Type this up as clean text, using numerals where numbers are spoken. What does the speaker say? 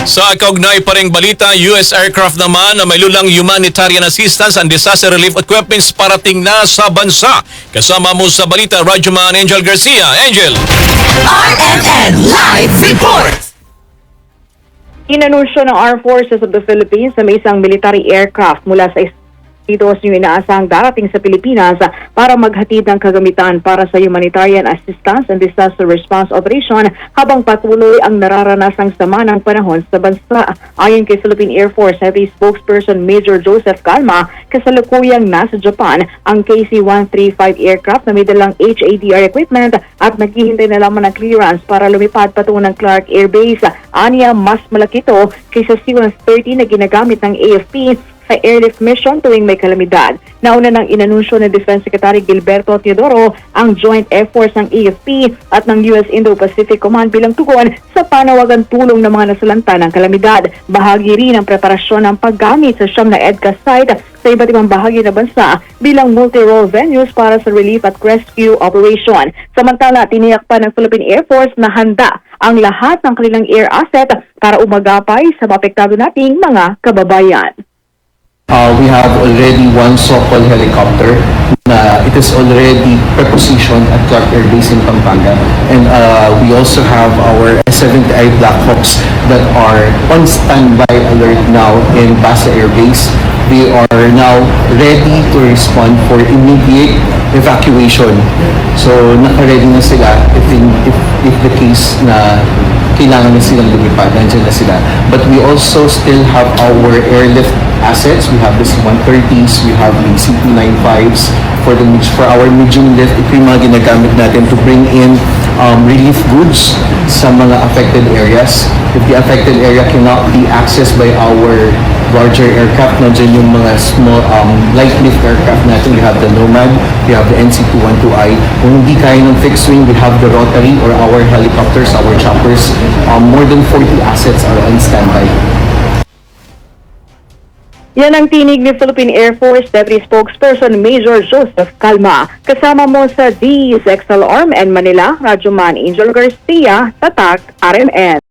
Sa kaugnay pa ring balita, US aircraft naman na may lulang humanitarian assistance and disaster relief equipments parating na sa bansa. Kasama mo sa balita, Radyoman Angel Garcia. Angel! RMN Live Report! Inanunsyo ng Armed Forces of the Philippines na may isang military aircraft mula sa Estados yung inaasahang darating sa Pilipinas para maghatid ng kagamitan para sa humanitarian assistance and disaster response operation habang patuloy ang nararanasang sama ng panahon sa bansa. Ayon kay Philippine Air Force Heavy Spokesperson Major Joseph Calma, kasalukuyang nasa Japan ang KC-135 aircraft na may dalang HADR equipment at naghihintay na lamang ng clearance para lumipad patungo ng Clark Air Base. Aniya, mas malaki ito kaysa C-130 na ginagamit ng AFP sa airlift mission tuwing may kalamidad. Nauna nang inanunsyo ng Defense Secretary Gilberto Teodoro ang joint efforts ng AFP at ng US Indo-Pacific Command bilang tugon sa panawagan tulong ng mga nasalanta ng kalamidad. Bahagi rin ang preparasyon ng paggamit sa siyam na EDCA site sa iba't ibang bahagi ng bansa bilang multi-role venues para sa relief at rescue operation. Samantala, tiniyak pa ng Philippine Air Force na handa ang lahat ng kanilang air asset para umagapay sa maapektado nating mga kababayan. We have already one Sokol helicopter na it is already prepositioned at Clark Air Base in Pampanga, and we also have our S-79 Black Hawks that are on standby alert now in Basa Air Base. They are now ready to respond for immediate evacuation. So naka-ready na sila if the case na kailangan na silang lumipad, nandiyan na sila. But we also still have our airlift assets. We have the C-130s, we have the C-295s for our medium lift. Ito yung mga ginagamit natin to bring in relief goods sa mga affected areas. If the affected area cannot be accessed by our larger aircraft, nandiyan yung mga small light lift aircraft natin. We have the Nomad, we have the NC-212I. Kung hindi kaya ng fixed wing, we have the Rotary or our helicopters, our choppers. More than 40 assets are on standby. Yan ang tinig ni Philippine Air Force Deputy Spokesperson Major Joseph Calma. Kasama mo sa DZXL Arm and Manila, Radyoman Angel Garcia, Tatak, RMN.